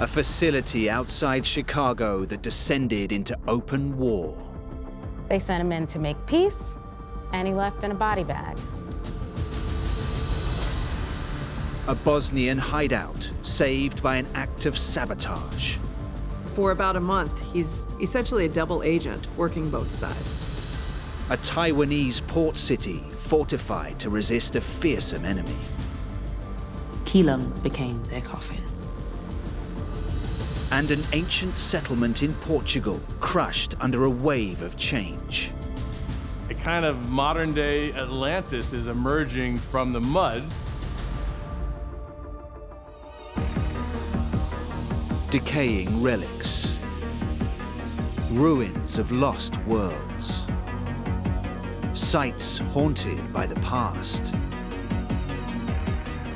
a facility outside Chicago that descended into open war. They sent him in to make peace, and he left in a body bag. A Bosnian hideout saved by an act of sabotage. For about a month, he's essentially a double agent, working both sides. A Taiwanese port city fortified to resist a fearsome enemy. Keelung became their coffin. And an ancient settlement in Portugal crushed under a wave of change. A kind of modern-day Atlantis is emerging from the mud. Decaying relics. Ruins of lost worlds. Sites haunted by the past.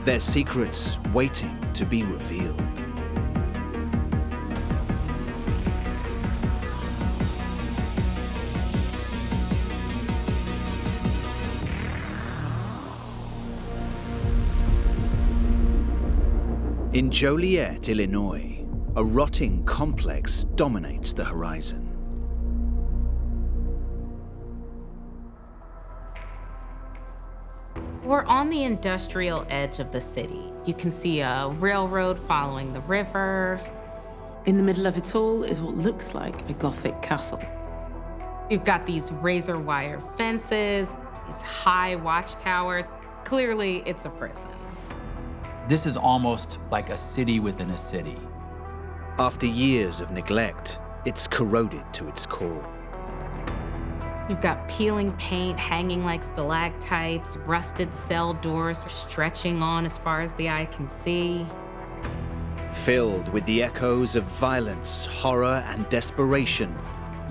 Their secrets waiting to be revealed. In Joliet, Illinois, a rotting complex dominates the horizon. We're on the industrial edge of the city. You can see a railroad following the river. In the middle of it all is what looks like a Gothic castle. You've got these razor wire fences, these high watchtowers. Clearly, it's a prison. This is almost like a city within a city. After years of neglect, it's corroded to its core. You've got peeling paint hanging like stalactites, rusted cell doors stretching on as far as the eye can see. Filled with the echoes of violence, horror, and desperation,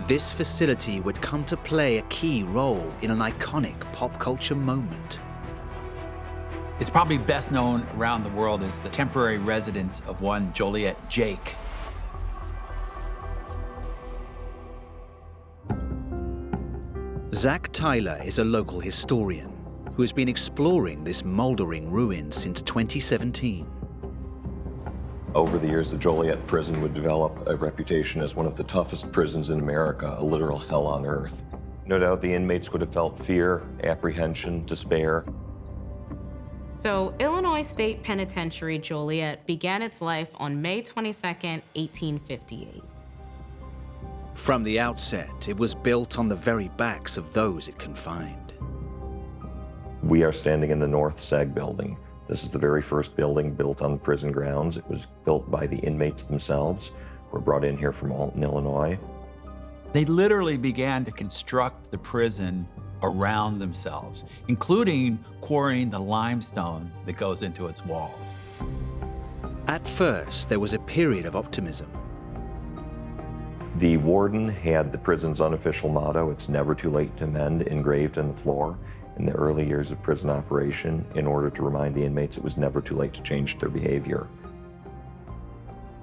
this facility would come to play a key role in an iconic pop culture moment. It's probably best known around the world as the temporary residence of one Joliet Jake. Zach Tyler is a local historian who has been exploring this moldering ruin since 2017. Over the years, the Joliet prison would develop a reputation as one of the toughest prisons in America, a literal hell on earth. No doubt the inmates would have felt fear, apprehension, despair. So Illinois State Penitentiary Joliet began its life on May 22nd, 1858. From the outset, it was built on the very backs of those it confined. We are standing in the North Sag building. This is the very first building built on the prison grounds. It was built by the inmates themselves, who were brought in here from Alton, Illinois. They literally began to construct the prison around themselves, including quarrying the limestone that goes into its walls. At first, there was a period of optimism. The warden had the prison's unofficial motto, "It's never too late to mend," engraved in the floor in the early years of prison operation in order to remind the inmates it was never too late to change their behavior.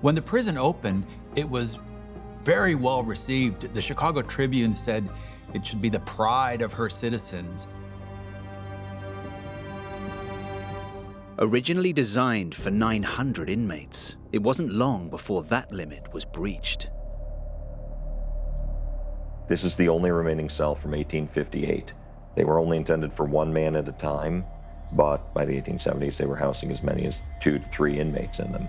When the prison opened, it was very well received. The Chicago Tribune said it should be the pride of her citizens. Originally designed for 900 inmates, it wasn't long before that limit was breached. This is the only remaining cell from 1858. They were only intended for one man at a time, but by the 1870s, they were housing as many as 2 to 3 inmates in them.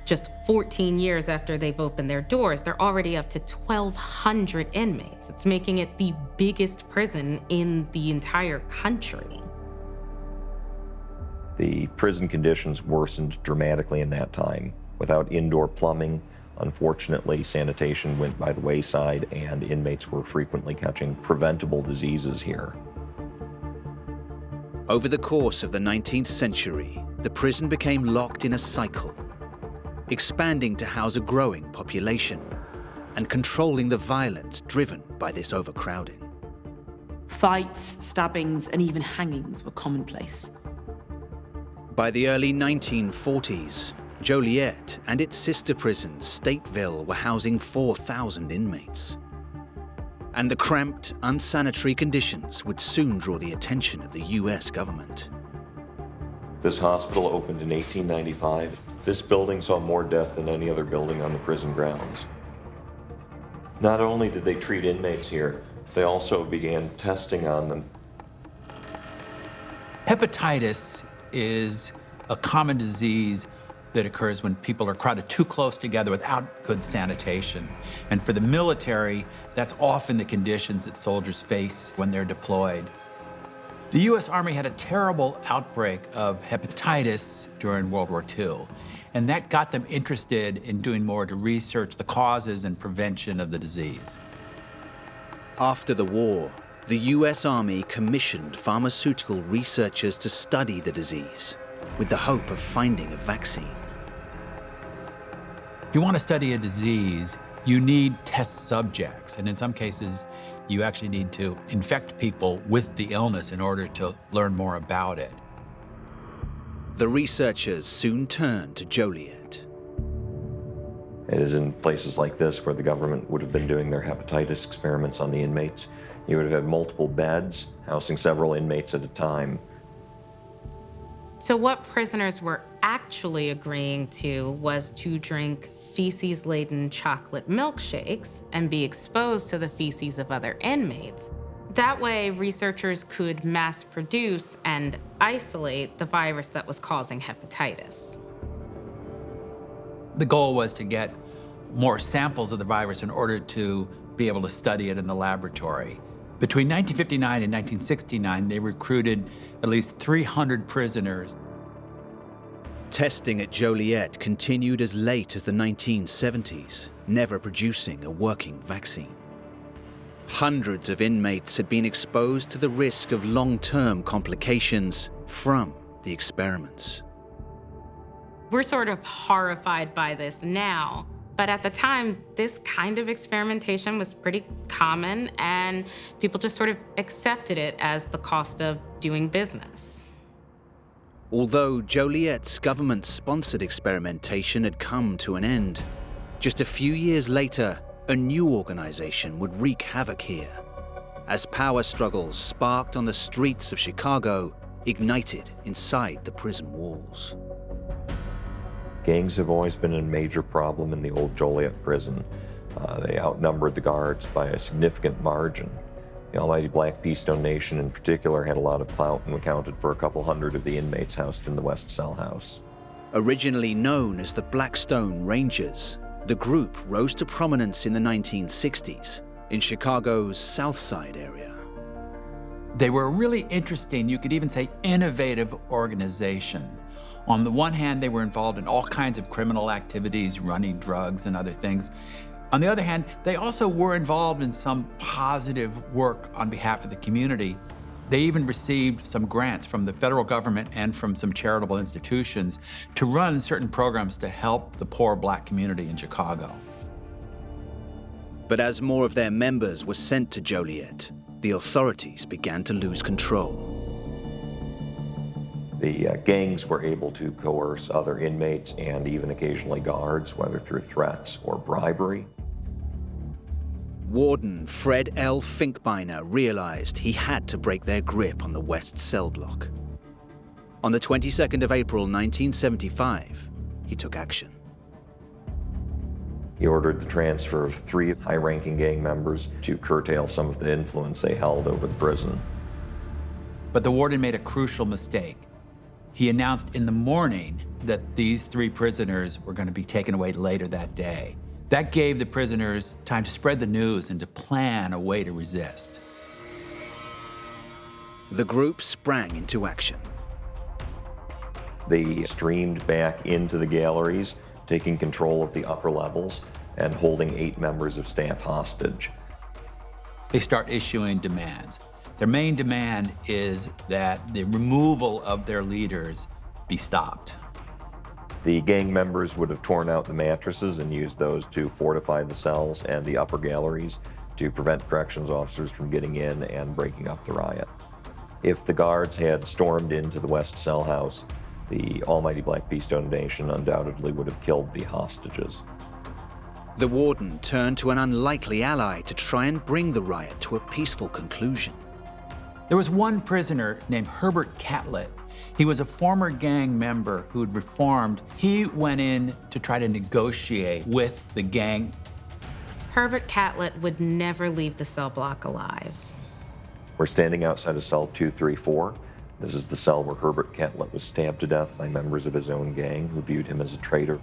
Just 14 years after they've opened their doors, they're already up to 1,200 inmates. It's making it the biggest prison in the entire country. The prison conditions worsened dramatically in that time. Without indoor plumbing, unfortunately, sanitation went by the wayside and inmates were frequently catching preventable diseases here. Over the course of the 19th century, the prison became locked in a cycle, expanding to house a growing population and controlling the violence driven by this overcrowding. Fights, stabbings, and even hangings were commonplace. By the early 1940s, Joliet and its sister prison, Stateville, were housing 4,000 inmates. And the cramped, unsanitary conditions would soon draw the attention of the US government. This hospital opened in 1895. This building saw more death than any other building on the prison grounds. Not only did they treat inmates here, they also began testing on them. Hepatitis is a common disease that occurs when people are crowded too close together without good sanitation. And for the military, that's often the conditions that soldiers face when they're deployed. The U.S. Army had a terrible outbreak of hepatitis during World War II, and that got them interested in doing more to research the causes and prevention of the disease. After the war, the U.S. Army commissioned pharmaceutical researchers to study the disease with the hope of finding a vaccine. If you want to study a disease, you need test subjects, and in some cases, you actually need to infect people with the illness in order to learn more about it. The researchers soon turned to Joliet. It is in places like this where the government would have been doing their hepatitis experiments on the inmates. You would have had multiple beds, housing several inmates at a time. So what prisoners were actually agreeing to was to drink feces-laden chocolate milkshakes and be exposed to the feces of other inmates. That way, researchers could mass produce and isolate the virus that was causing hepatitis. The goal was to get more samples of the virus in order to be able to study it in the laboratory. Between 1959 and 1969, they recruited at least 300 prisoners. Testing at Joliet continued as late as the 1970s, never producing a working vaccine. Hundreds of inmates had been exposed to the risk of long-term complications from the experiments. We're sort of horrified by this now, but at the time, this kind of experimentation was pretty common, and people just sort of accepted it as the cost of doing business. Although Joliet's government-sponsored experimentation had come to an end, just a few years later, a new organization would wreak havoc here, as power struggles sparked on the streets of Chicago ignited inside the prison walls. Gangs have always been a major problem in the old Joliet prison. They outnumbered the guards by a significant margin. The Almighty Black Keystone Nation in particular had a lot of clout and accounted for a couple hundred of the inmates housed in the West Cell House. Originally known as the Blackstone Rangers, the group rose to prominence in the 1960s in Chicago's South Side area. They were a really interesting, you could even say innovative organization. On the one hand, they were involved in all kinds of criminal activities, running drugs and other things. On the other hand, they also were involved in some positive work on behalf of the community. They even received some grants from the federal government and from some charitable institutions to run certain programs to help the poor Black community in Chicago. But as more of their members were sent to Joliet, the authorities began to lose control. The gangs were able to coerce other inmates and even occasionally guards, whether through threats or bribery. Warden Fred L. Finkbeiner realized he had to break their grip on the West Cell Block. On the 22nd of April 1975, he took action. He ordered the transfer of 3 high-ranking gang members to curtail some of the influence they held over the prison. But the warden made a crucial mistake. He announced in the morning that these 3 prisoners were going to be taken away later that day. That gave the prisoners time to spread the news and to plan a way to resist. The group sprang into action. They streamed back into the galleries, taking control of the upper levels and holding 8 members of staff hostage. They start issuing demands. Their main demand is that the removal of their leaders be stopped. The gang members would have torn out the mattresses and used those to fortify the cells and the upper galleries to prevent corrections officers from getting in and breaking up the riot. If the guards had stormed into the West Cell House, the Almighty Black Keystone Nation undoubtedly would have killed the hostages. The warden turned to an unlikely ally to try and bring the riot to a peaceful conclusion. There was one prisoner named Herbert Catlett. He was a former gang member who had reformed. He went in to try to negotiate with the gang. Herbert Catlett would never leave the cell block alive. We're standing outside of cell 234. This is the cell where Herbert Catlett was stabbed to death by members of his own gang who viewed him as a traitor.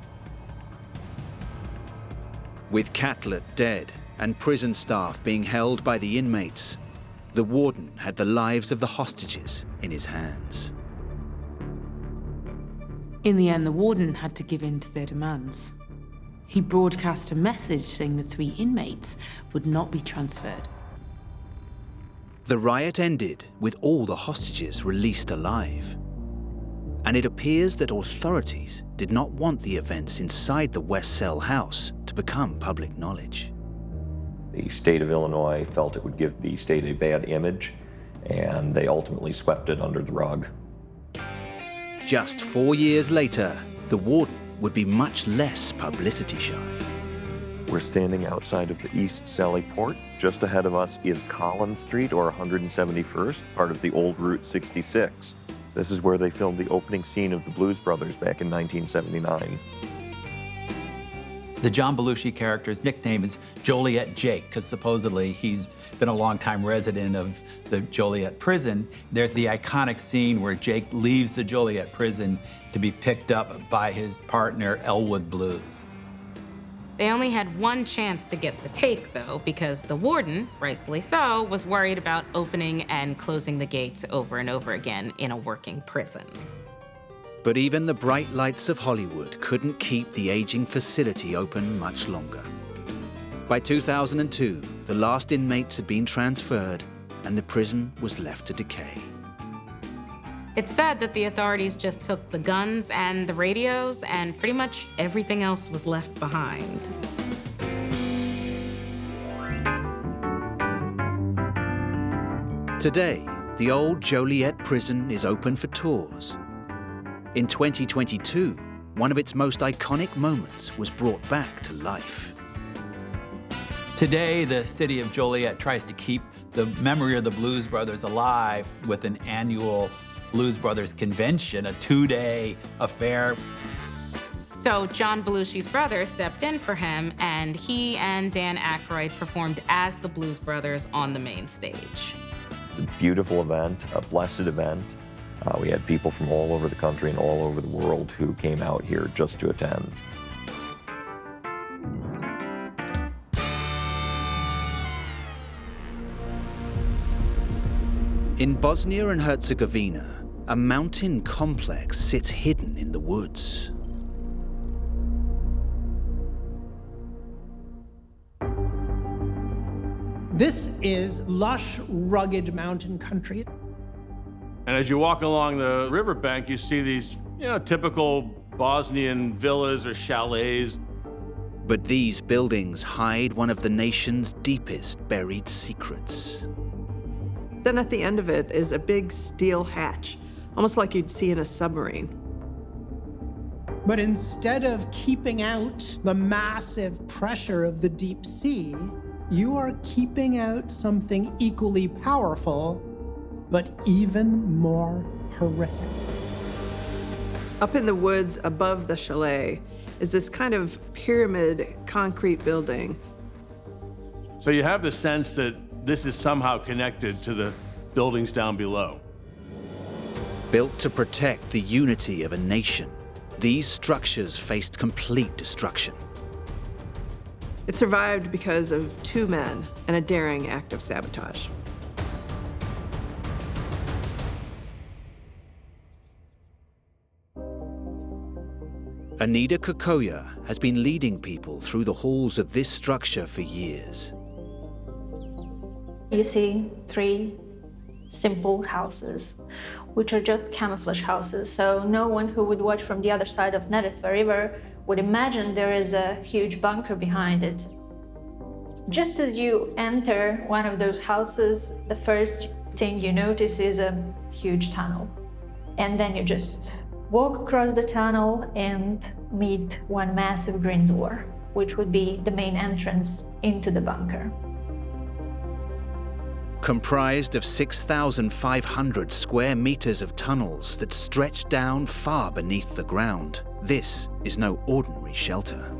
With Catlett dead and prison staff being held by the inmates, the warden had the lives of the hostages in his hands. In the end, the warden had to give in to their demands. He broadcast a message saying the 3 inmates would not be transferred. The riot ended with all the hostages released alive. And it appears that authorities did not want the events inside the West Cell house to become public knowledge. The state of Illinois felt it would give the state a bad image, and they ultimately swept it under the rug. Just 4 years later, the warden would be much less publicity shy. We're standing outside of the East Sally Port. Just ahead of us is Collins Street, or 171st, part of the old Route 66. This is where they filmed the opening scene of the Blues Brothers back in 1979. The John Belushi character's nickname is Joliet Jake, because supposedly he's been a longtime resident of the Joliet prison. There's the iconic scene where Jake leaves the Joliet prison to be picked up by his partner, Elwood Blues. They only had one chance to get the take, though, because the warden, rightfully so, was worried about opening and closing the gates over and over again in a working prison. But even the bright lights of Hollywood couldn't keep the aging facility open much longer. By 2002, the last inmates had been transferred and the prison was left to decay. It's said that the authorities just took the guns and the radios, and pretty much everything else was left behind. Today, the old Joliet prison is open for tours. In 2022, one of its most iconic moments was brought back to life. Today, the city of Joliet tries to keep the memory of the Blues Brothers alive with an annual Blues Brothers convention, a 2-day affair. So John Belushi's brother stepped in for him, and he and Dan Aykroyd performed as the Blues Brothers on the main stage. It's a beautiful event, a blessed event. We had people from all over the country and all over the world who came out here just to attend. In Bosnia and Herzegovina, a mountain complex sits hidden in the woods. This is lush, rugged mountain country. And as you walk along the riverbank, you see these, typical Bosnian villas or chalets. But these buildings hide one of the nation's deepest buried secrets. Then at the end of it is a big steel hatch, almost like you'd see in a submarine. But instead of keeping out the massive pressure of the deep sea, you are keeping out something equally powerful, but even more horrific. Up in the woods above the chalet is this kind of pyramid concrete building. So you have the sense that this is somehow connected to the buildings down below. Built to protect the unity of a nation, these structures faced complete destruction. It survived because of 2 men and a daring act of sabotage. Anita Kokoya has been leading people through the halls of this structure for years. You see 3 simple houses, which are just camouflage houses, so no one who would watch from the other side of Neretva River would imagine there is a huge bunker behind it. Just as you enter one of those houses, the first thing you notice is a huge tunnel. And then you just walk across the tunnel and meet one massive green door, which would be the main entrance into the bunker. comprised of 6,500 square meters of tunnels that stretch down far beneath the ground. This is no ordinary shelter.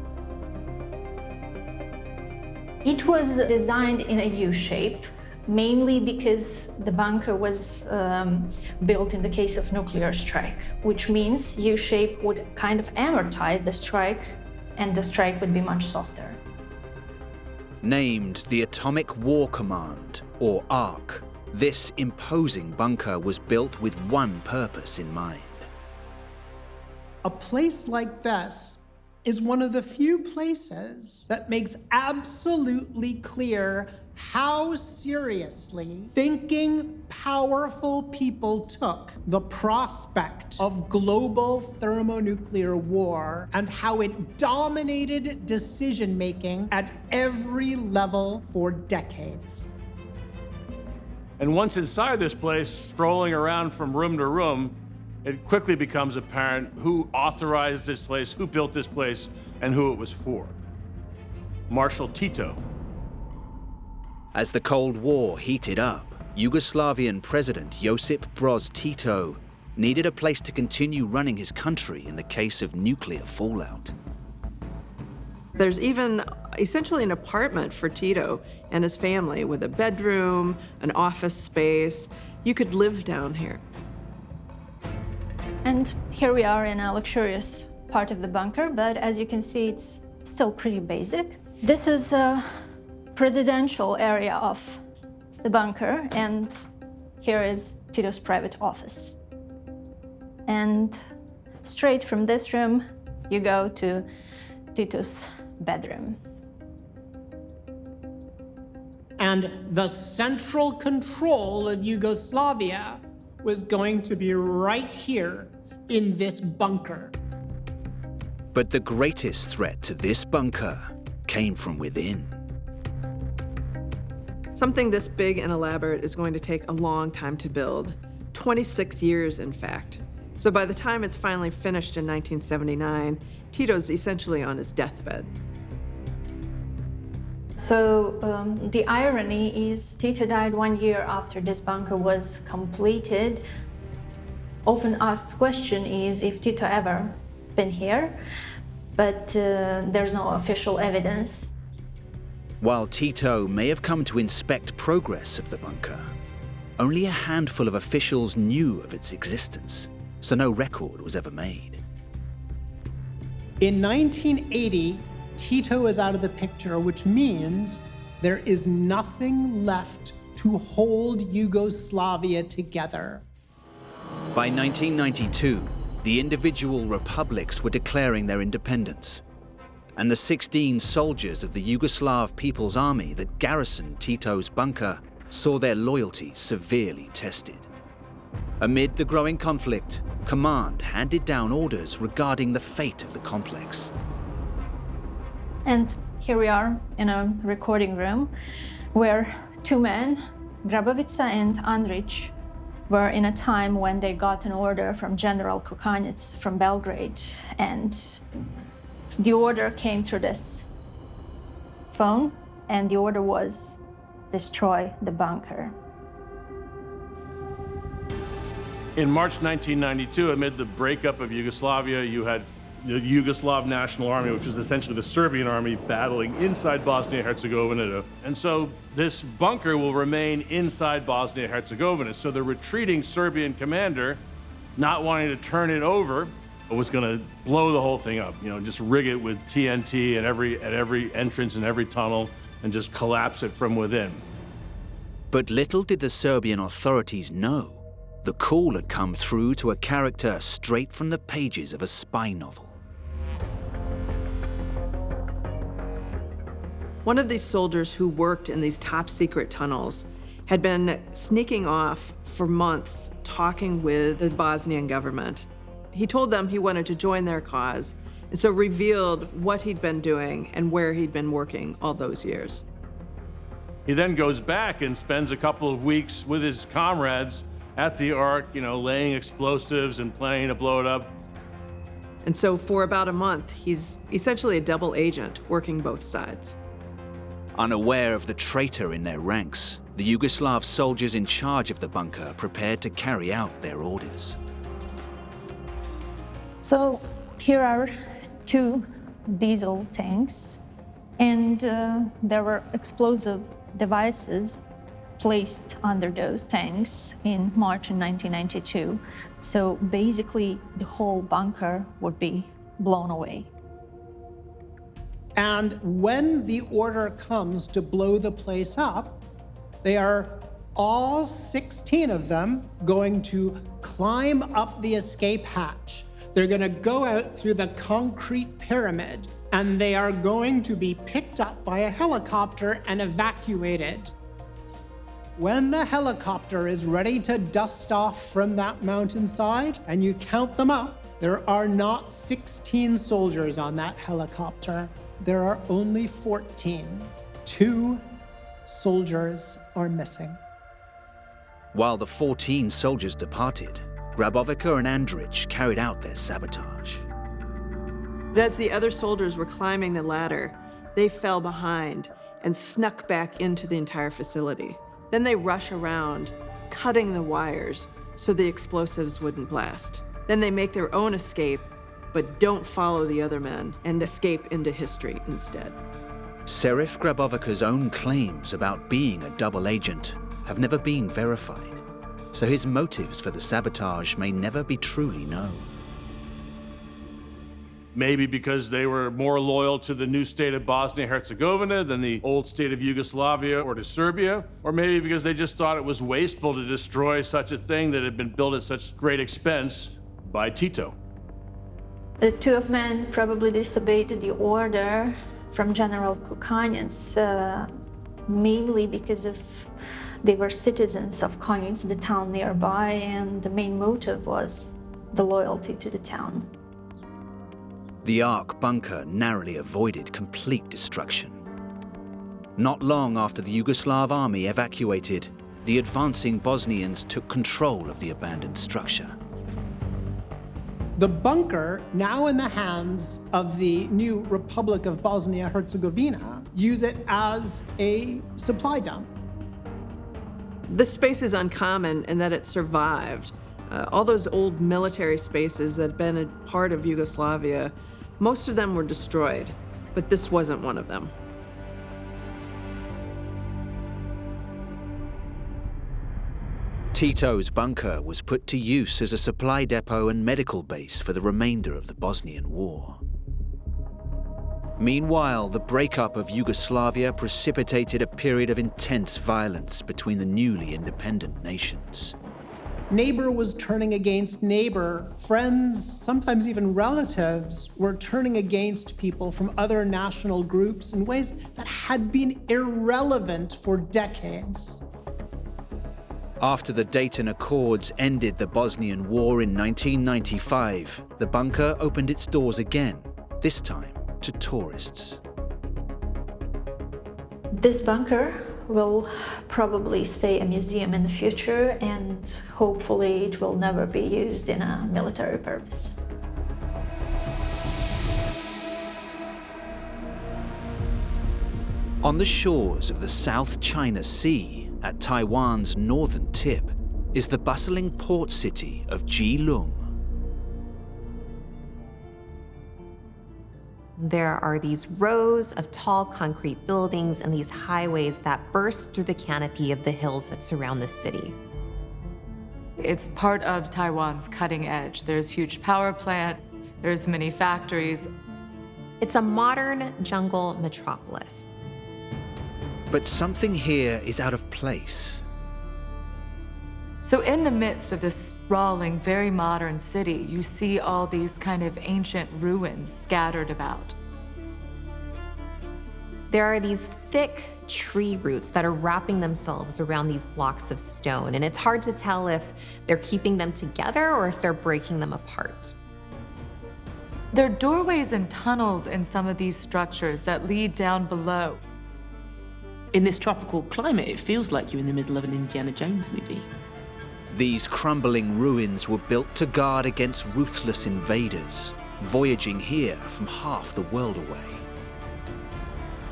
It was designed in a U-shape, mainly because the bunker was built in the case of nuclear strike, which means U-shape would kind of amortize the strike, and the strike would be much softer. Named the Atomic War Command, or ARC, this imposing bunker was built with one purpose in mind. A place like this is one of the few places that makes absolutely clear how seriously thinking, powerful people took the prospect of global thermonuclear war and how it dominated decision-making at every level for decades. And once inside this place, strolling around from room to room, it quickly becomes apparent who authorized this place, who built this place, and who it was for. Marshal Tito. As the Cold War heated up, Yugoslavian President Josip Broz Tito needed a place to continue running his country in the case of nuclear fallout. There's even essentially an apartment for Tito and his family with a bedroom, an office space. You could live down here. And here we are in a luxurious part of the bunker, but as you can see, it's still pretty basic. This is a presidential area of the bunker, and here is Tito's private office. And straight from this room, you go to Tito's bedroom. And the central control of Yugoslavia was going to be right here in this bunker. But the greatest threat to this bunker came from within. Something this big and elaborate is going to take a long time to build, 26 years, in fact. So by the time it's finally finished in 1979, Tito's essentially on his deathbed. So the irony is Tito died 1 year after this bunker was completed. Often asked question is if Tito ever been here, but there's no official evidence. While Tito may have come to inspect progress of the bunker, only a handful of officials knew of its existence, so no record was ever made. In 1980, Tito is out of the picture, which means there is nothing left to hold Yugoslavia together. By 1992, the individual republics were declaring their independence, and the 16 soldiers of the Yugoslav People's Army that garrisoned Tito's bunker saw their loyalty severely tested. Amid the growing conflict, command handed down orders regarding the fate of the complex. And here we are in a recording room where two men, Grabovica and Andrić, were in a time when they got an order from General Kokanec from Belgrade, and the order came through this phone, and the order was destroy the bunker. In March 1992, amid the breakup of Yugoslavia, you had the Yugoslav National Army, which was essentially the Serbian army, battling inside Bosnia-Herzegovina. And so this bunker will remain inside Bosnia-Herzegovina. So the retreating Serbian commander, not wanting to turn it over, was going to blow the whole thing up, just rig it with TNT at every entrance and every tunnel and just collapse it from within. But little did the Serbian authorities know, the call had come through to a character straight from the pages of a spy novel. One of these soldiers who worked in these top secret tunnels had been sneaking off for months, talking with the Bosnian government. He told them he wanted to join their cause, and so revealed what he'd been doing and where he'd been working all those years. He then goes back and spends a couple of weeks with his comrades at the Ark, laying explosives and planning to blow it up. And so for about a month, he's essentially a double agent working both sides. Unaware of the traitor in their ranks, the Yugoslav soldiers in charge of the bunker prepared to carry out their orders. So here are 2 diesel tanks, and there were explosive devices placed under those tanks in March in 1992. So basically, the whole bunker would be blown away. And when the order comes to blow the place up, they are all 16 of them going to climb up the escape hatch. They're going to go out through the concrete pyramid, and they are going to be picked up by a helicopter and evacuated. When the helicopter is ready to dust off from that mountainside, and you count them up, there are not 16 soldiers on that helicopter. There are only 14. 2 soldiers are missing. While the 14 soldiers departed, Grabovica and Andrich carried out their sabotage. As the other soldiers were climbing the ladder, they fell behind and snuck back into the entire facility. Then they rush around, cutting the wires so the explosives wouldn't blast. Then they make their own escape, but don't follow the other men and escape into history instead. Serif Grabovica's own claims about being a double agent have never been verified, so his motives for the sabotage may never be truly known. Maybe because they were more loyal to the new state of Bosnia-Herzegovina than the old state of Yugoslavia or to Serbia, or maybe because they just thought it was wasteful to destroy such a thing that had been built at such great expense by Tito. The 2 of men probably disobeyed the order from General Kukanets, mainly because they were citizens of Konjic, the town nearby, and the main motive was the loyalty to the town. The Ark bunker narrowly avoided complete destruction. Not long after the Yugoslav army evacuated, the advancing Bosnians took control of the abandoned structure. The bunker, now in the hands of the new Republic of Bosnia-Herzegovina, use it as a supply dump. This space is uncommon in that it survived. All those old military spaces that had been a part of Yugoslavia, most of them were destroyed, but this wasn't one of them. Tito's bunker was put to use as a supply depot and medical base for the remainder of the Bosnian War. Meanwhile, the breakup of Yugoslavia precipitated a period of intense violence between the newly independent nations. Neighbor was turning against neighbor. Friends, sometimes even relatives, were turning against people from other national groups in ways that had been irrelevant for decades. After the Dayton Accords ended the Bosnian War in 1995, the bunker opened its doors again, this time to tourists. This bunker will probably stay a museum in the future, and hopefully it will never be used in a military purpose. On the shores of the South China Sea, at Taiwan's northern tip, is the bustling port city of Keelung. There are these rows of tall concrete buildings and these highways that burst through the canopy of the hills that surround the city. It's part of Taiwan's cutting edge. There's huge power plants, there's many factories. It's a modern jungle metropolis. But something here is out of place. So in the midst of this sprawling, very modern city, you see all these kind of ancient ruins scattered about. There are these thick tree roots that are wrapping themselves around these blocks of stone, and it's hard to tell if they're keeping them together or if they're breaking them apart. There are doorways and tunnels in some of these structures that lead down below. In this tropical climate, it feels like you're in the middle of an Indiana Jones movie. These crumbling ruins were built to guard against ruthless invaders, voyaging here from half the world away.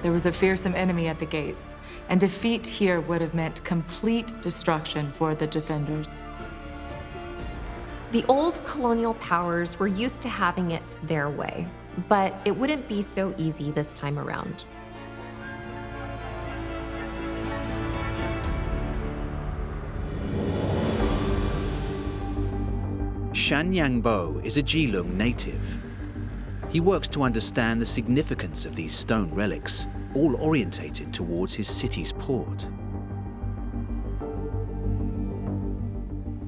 There was a fearsome enemy at the gates, and defeat here would have meant complete destruction for the defenders. The old colonial powers were used to having it their way, but it wouldn't be so easy this time around. Shan Yangbo is a Keelung native. He works to understand the significance of these stone relics, all orientated towards his city's port.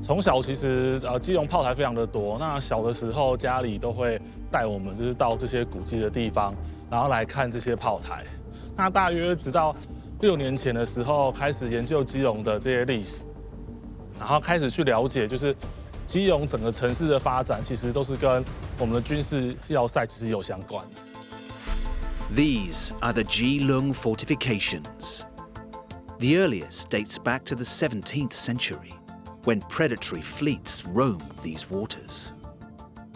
从小其实基隆炮台非常的多，那小的时候家里都会带我们就是到这些古迹的地方，然后来看这些炮台。那大约直到6年前的时候，开始研究基隆的这些历史，然后开始去了解，就是基隆整个城市的发展，其实都是跟我们的军事要塞其实有相关的。These are the Keelung Fortifications. The earliest dates back to the 17th century, when predatory fleets roamed these waters.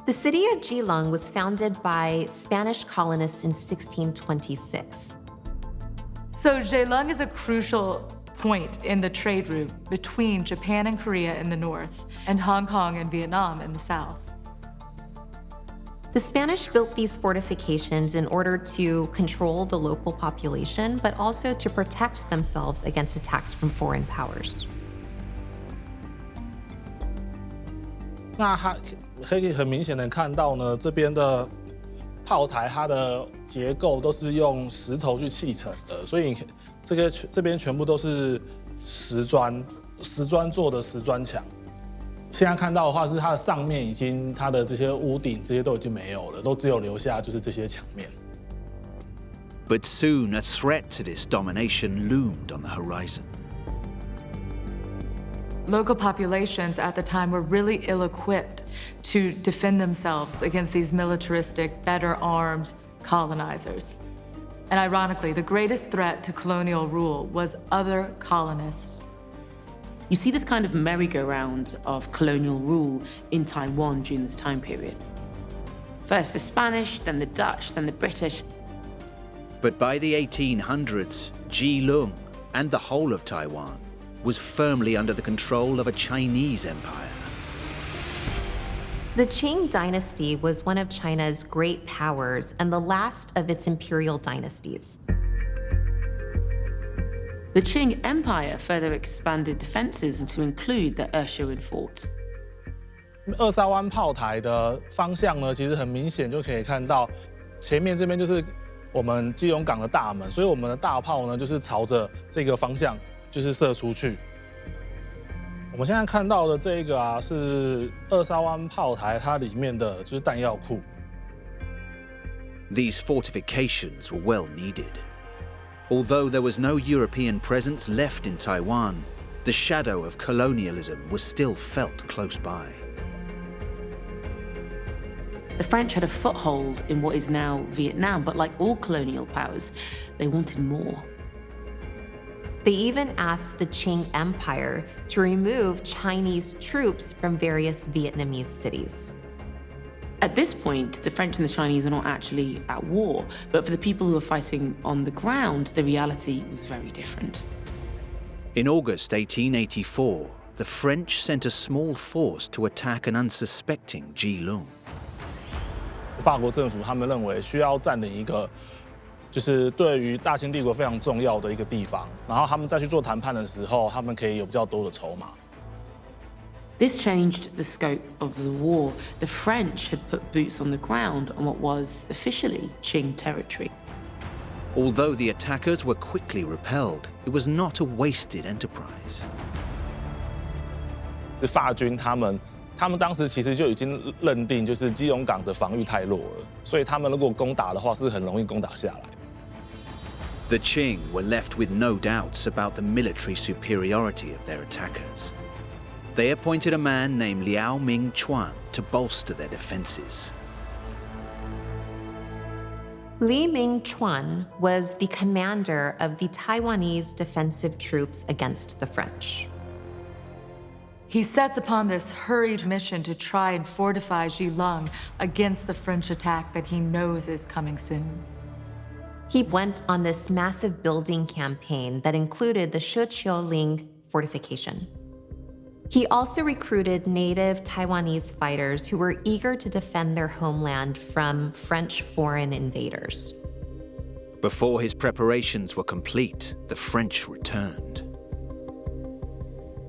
The city of Keelung was founded by Spanish colonists in 1626. So Keelung is a crucial point in the trade route between Japan and Korea in the north and Hong Kong and Vietnam in the south. The Spanish built these fortifications in order to control the local population, but also to protect themselves against attacks from foreign powers. 那它可以很明显的看到呢，这边的炮台它的结构都是用石头去砌成的，所以这边全部都是石砖做的石砖墙。现在看到的话是它的上面已经它的这些屋顶这些都已经没有了，都只有留下就是这些墙面。But soon a threat to this domination loomed on the horizon. Local populations at the time were really ill-equipped to defend themselves against these militaristic, better-armed colonizers. And ironically, the greatest threat to colonial rule was other colonists. You see this kind of merry-go-round of colonial rule in Taiwan during this time period. First the Spanish, then the Dutch, then the British. But by the 1800s, Keelung and the whole of Taiwan was firmly under the control of a Chinese empire. The Qing dynasty was one of China's great powers and the last of its imperial dynasties. The Qing Empire further expanded defenses to include the Urshuan fort. 二沙湾炮台的方向呢，其实很明显就可以看到，前面这边就是我们基隆港的大门，所以我们的大炮呢就是朝着这个方向就是射出去。我们现在看到的这个啊，是二沙湾炮台它里面的就是弹药库。These fortifications were well needed. Although there was no European presence left in Taiwan, the shadow of colonialism was still felt close by. The French had a foothold in what is now Vietnam, but like all colonial powers, they wanted more. They even asked the Qing Empire to remove Chinese troops from various Vietnamese cities. At this point, the French and the Chinese are not actually at war, but for the people who are fighting on the ground, the reality was very different. In August 1884, the French sent a small force to attack an unsuspecting Keelung. 法国政府他们认为需要占领一个，就是对于大清帝国非常重要的一个地方，然后他们再去做谈判的时候，他们可以有比较多的筹码。This changed the scope of the war. The French had put boots on the ground on what was officially Qing territory. Although the attackers were quickly repelled, it was not a wasted enterprise. 法军他们当时其实就已经认定，就是基隆港的防御太弱了，所以他们如果攻打的话，是很容易攻打下来。The Qing were left with no doubts about the military superiority of their attackers. They appointed a man named Liao Ming Chuan to bolster their defenses. Li Ming Chuan was the commander of the Taiwanese defensive troops against the French. He sets upon this hurried mission to try and fortify Keelung against the French attack that he knows is coming soon. He went on this massive building campaign that included the Keelung fortification. He also recruited native Taiwanese fighters who were eager to defend their homeland from French foreign invaders. Before his preparations were complete, the French returned.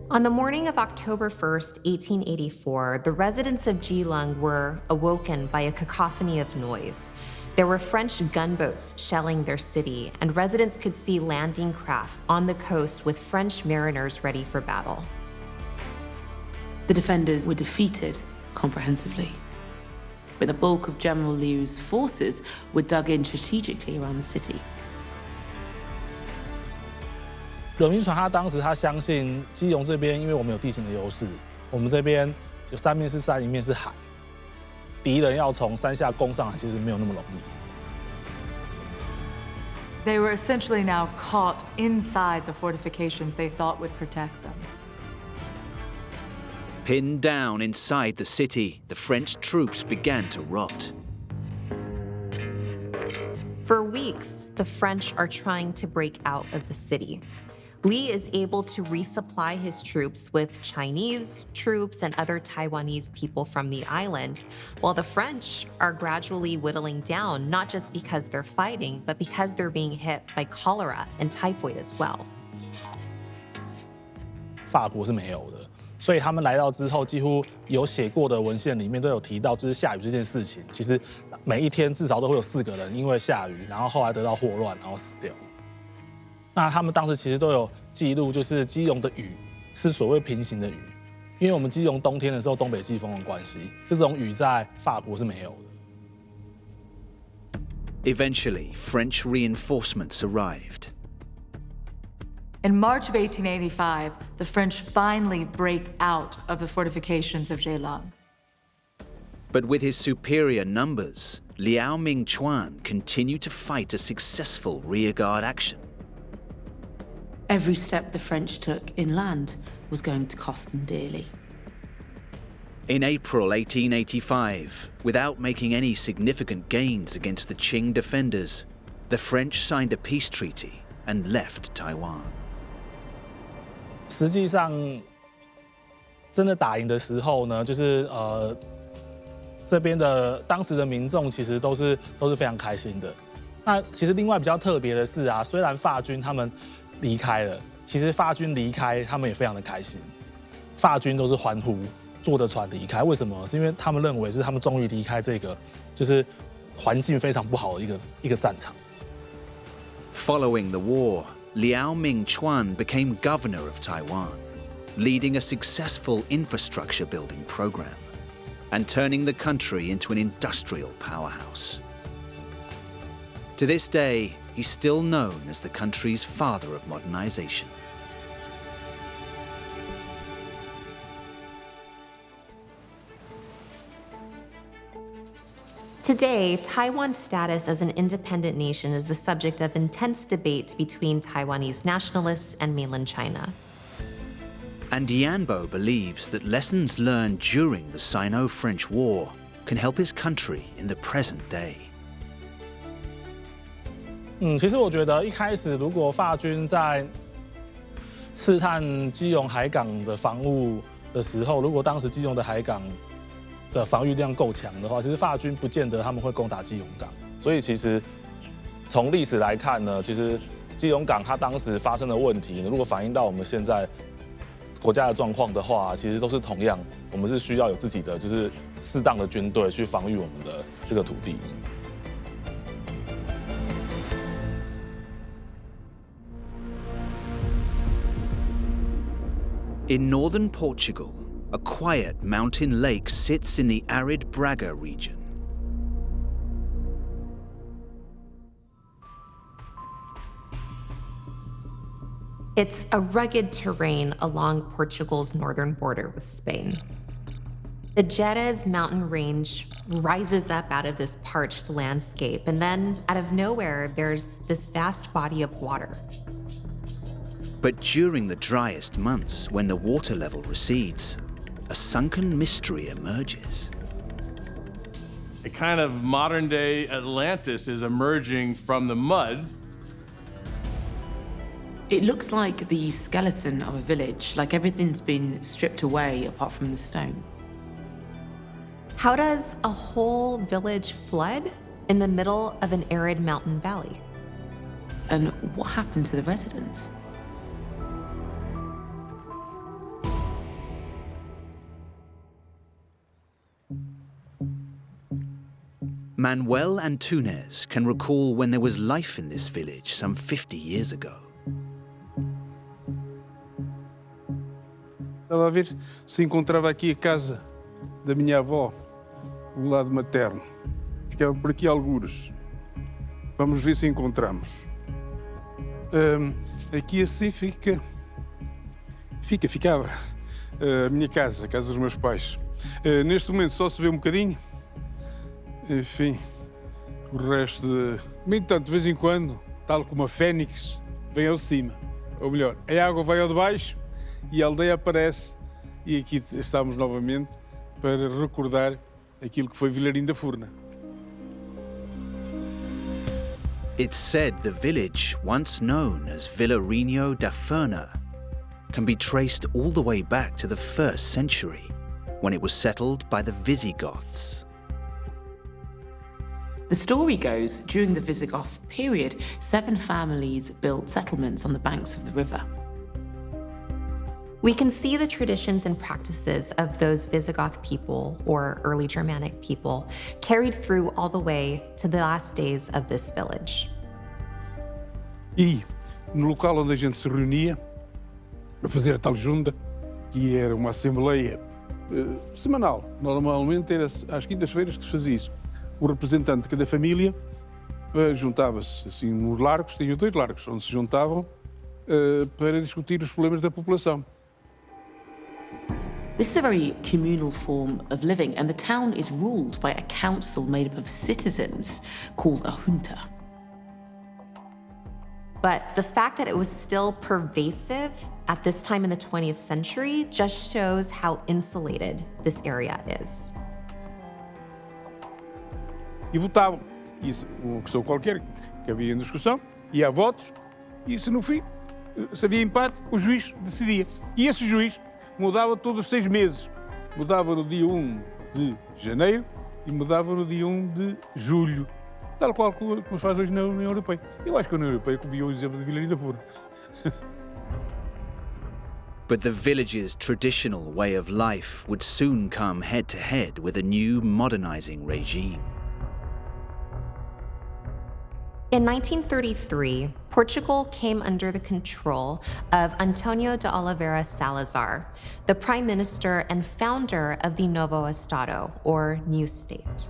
On the morning of October 1st, 1884, the residents of Keelung were awoken by a cacophony of noise. There were French gunboats shelling their city, and residents could see landing craft on the coast with French mariners ready for battle. The defenders were defeated comprehensively, but the bulk of General Liu's forces were dug in strategically around the city. 有渔船他当时他相信基隆这边，因为我们有地形的优势，我们这边就三面是山，一面是海，敌人要从山下攻上来，其实没有那么容易。They were essentially now caught inside the fortifications they thought would protect them. Pinned down inside the city, the French troops began to rot. For weeks, the French are trying to break out of the city. Li is able to resupply his troops with Chinese troops and other Taiwanese people from the island, while the French are gradually whittling down, not just because they're fighting, but because they're being hit by cholera and typhoid as well. 法国是没有的，所以他们来到之后，几乎有写过的文献里面都有提到，就是下雨这件事情。其实每一天至少都会有4个人因为下雨，然后后来得到霍乱，然后死掉。那他们当时其实都有记录，就是基隆的雨是所谓平行的雨，因为我们基隆冬天的时候东北季风的关系，这种雨在法国是没有的。Eventually, French reinforcements arrived. In March of 1885, the French finally break out of the fortifications of Keelung. But with his superior numbers, Liao Mingchuan continued to fight a successful rearguard action. Every step the French took inland was going to cost them dearly. In April 1885, without making any significant gains against the Qing defenders, the French signed a peace treaty and left Taiwan. 实际上，真的打赢的时候呢，就是这边的当时的民众其实都是非常开心的。那其实另外比较特别的是啊，虽然法军他们离开了，其实法军离开他们也非常的开心，法军都是欢呼，坐着船离开。为什么？是因为他们认为是他们终于离开这个就是环境非常不好的一个战场。Following the war, Liao Mingchuan became governor of Taiwan, leading a successful infrastructure building program and turning the country into an industrial powerhouse. To this day, he's still known as the country's father of modernization. Today, Taiwan's status as an independent nation is the subject of intense debate between Taiwanese nationalists and mainland China. And Yanbo believes that lessons learned during the Sino-French War can help his country in the present day. 其实我觉得一开始如果法军在刺探基隆海港的防务的时候，如果当时基隆的海港的防御量够强的话，其实法军不见得他们会攻打基隆港。所以其实从历史来看呢，其实基隆港它当时发生的问题，如果反映到我们现在国家的状况的话，其实都是同样，我们是需要有自己的就是适当的军队去防御我们的这个土地。In northern Portugal, a quiet mountain lake sits in the arid Braga region. It's a rugged terrain along Portugal's northern border with Spain. The Jerez mountain range rises up out of this parched landscape, and then out of nowhere, there's this vast body of water. But during the driest months, when the water level recedes, a sunken mystery emerges. a kind of modern-day Atlantis is emerging from the mud. It looks like the skeleton of a village, like everything's been stripped away apart from the stone. How does a whole village flood in the middle of an arid mountain valley? And what happened to the residents? Manuel Antunes can recall when there was life in this village some 50 years ago. Estava a ver se encontrava aqui a casa da minha avó, do lado materno. Ficava por aqui algures. Vamos ver se encontramos. Aqui assim ficava a minha casa, a casa dos meus pais. Neste momento só se vê um bocadinho. Enfim, o resto de... No entanto, de vez em quando, tal como a fênix, vem ao de cima. Ou melhor, a água vai ao de baixo e a aldeia aparece. E aqui estamos novamente para recordar aquilo que foi Vilarim da Furna. It's said the village, once known as Vilarinho da Furna, can be traced all the way back to the 1st century, when it was settled by the Visigoths. The story goes, during the Visigoth period, 7 families built settlements on the banks of the river. We can see the traditions and practices of those Visigoth people, or early Germanic people, carried through all the way to the last days of this village. E no local onde a gente se reunia, a fazer a tal junta, que era uma assembleia semanal, normalmente era às quintas-feiras que se fazia isso. O representante de cada família juntava-se assim nos largos, tinha 2 largos, onde se juntavam para discutir os problemas da população. This is a very communal form of living, and the town is ruled by a council made up of citizens called a junta. But the fact that it was still pervasive at this time in the 20th century just shows how insulated this area is. E votavam. Isso, uma questão qualquer que havia em discussão, ia a votos, e se no fim, se havia empate, o juiz decidia. E esse juiz mudava todos os 6 meses. Mudava no dia 1 de janeiro e mudava no dia 1 de julho. Tal qual como se faz hoje na União Europeia. Eu acho que a União Europeia copiou o exemplo de Vilarim da Furna. But the village's traditional way of life would soon come head-to-head with a new modernizing regime. In 1933, Portugal came under the control of Antonio de Oliveira Salazar, the prime minister and founder of the Novo Estado, or New State.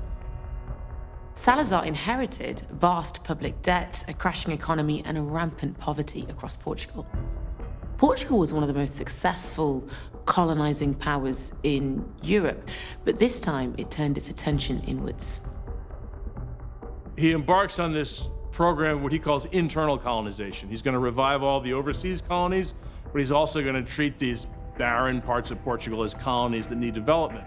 Salazar inherited vast public debt, a crashing economy, and a rampant poverty across Portugal. Portugal was one of the most successful colonizing powers in Europe, but this time it turned its attention inwards. He embarks on this program, what he calls internal colonization. He's going to revive all the overseas colonies, but he's also going to treat these barren parts of Portugal as colonies that need development.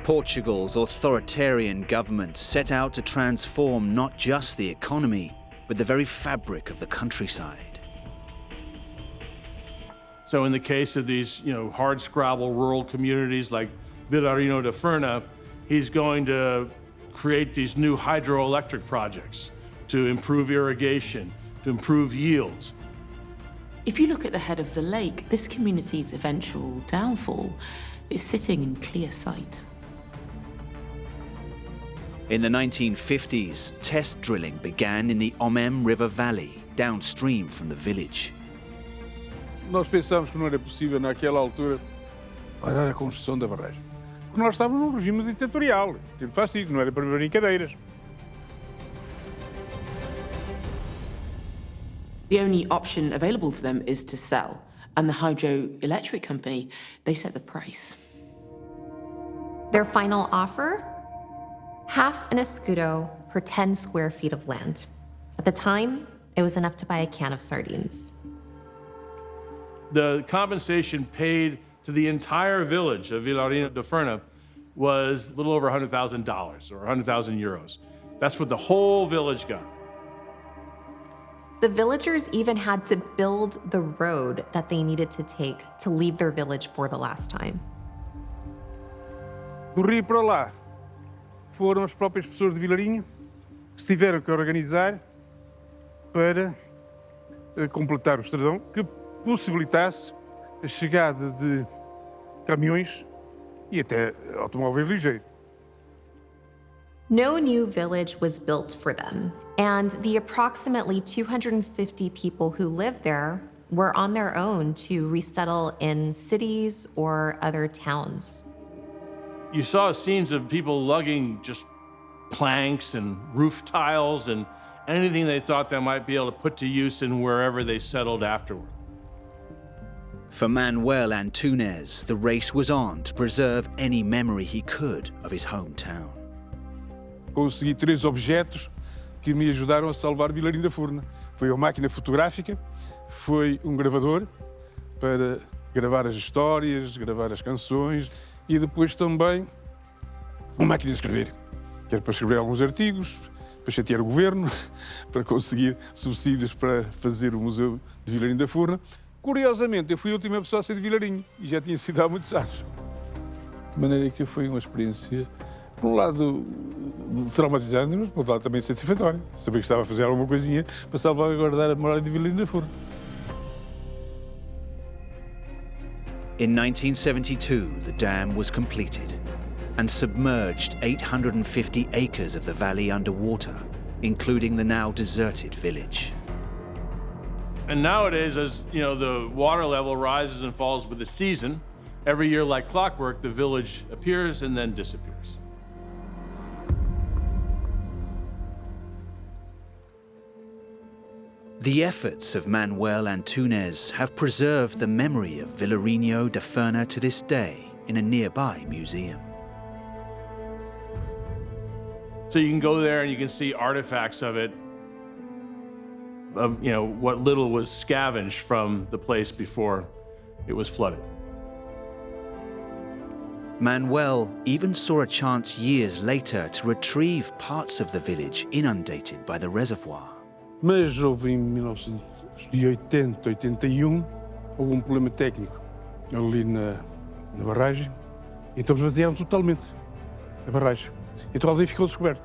Portugal's authoritarian government set out to transform not just the economy, but the very fabric of the countryside. So in the case of these, hard-scrabble rural communities like Vilarinho da Furna, he's going to create these new hydroelectric projects to improve irrigation, to improve yields. If you look at the head of the lake, this community's eventual downfall is sitting in clear sight. In the 1950s, test drilling began in the Omem River Valley, downstream from the village. Nós pensámos que não era possível, naquela altura, parar a construção da barragem. Porque nós estávamos num regime ditatorial, tipo fascista, não era para brincadeiras. The only option available to them is to sell, and the hydroelectric company, they set the price. Their final offer? Half an escudo per 10 square feet of land. At the time, it was enough to buy a can of sardines. The compensation paid to the entire village of Vilarinho da Furna was a little over $100,000 or 100,000 euros. That's what the whole village got. The villagers even had to build the road that they needed to take to leave their village for the last time. Do Rio para lá foram as próprias pessoas de Vilarinho que se tiveram que organizar para completar o estradão que possibilitasse a chegada de caminhões e até automóveis ligeiros. No new village was built for them, and the approximately 250 people who lived there were on their own to resettle in cities or other towns. You saw scenes of people lugging just planks and roof tiles and anything they thought they might be able to put to use in wherever they settled afterward. For Manuel Antunes, the race was on to preserve any memory he could of his hometown. Consegui 3 objetos que me ajudaram a salvar Vilarinho da Furna. Foi uma máquina fotográfica, foi um gravador para gravar as histórias, gravar as canções e depois também uma máquina de escrever, que era para escrever alguns artigos, para chatear o governo, para conseguir subsídios para fazer o Museu de Vilarinho da Furna. Curiosamente, eu fui a última pessoa a sair de Vilarinho e já tinha sido há muitos anos. De maneira que foi uma experiência, por um lado, traumatizante, mas por outro lado também satisfatória. Saber que estava a fazer alguma coisinha para salvaguardar a memória de Vilarinho da Furna. In 1972, the dam was completed and submerged 850 acres of the valley underwater, including the now deserted village. And nowadays, as you know, the water level rises and falls with the season. Every year, like clockwork, the village appears and then disappears. The efforts of Manuel Antunes have preserved the memory of Vilarinho da Furna to this day in a nearby museum. So you can go there and you can see artifacts of it, of what little was scavenged from the place before it was flooded. Manuel even saw a chance years later to retrieve parts of the village inundated by the reservoir. Mas houve em 1980, 81, houve um problema técnico ali na barragem, então esvaziaram totalmente a barragem. Então a aldeia ficou descoberta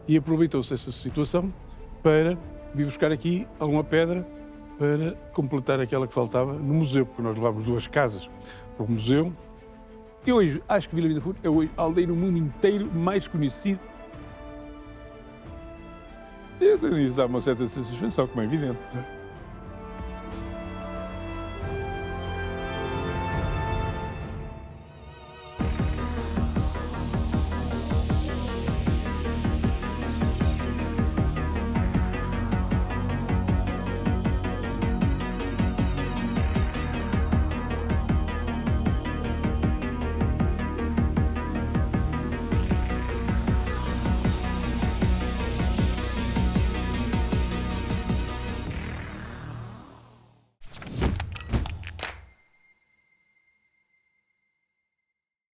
e aproveitou-se essa situação para vir buscar aqui alguma pedra para completar aquela que faltava no museu, porque nós levámos 2 casas para o museu. E hoje, acho que Vilarinho da Furna é hoje a aldeia no mundo inteiro mais conhecida. Isso dá uma certa satisfação, como é evidente, não é?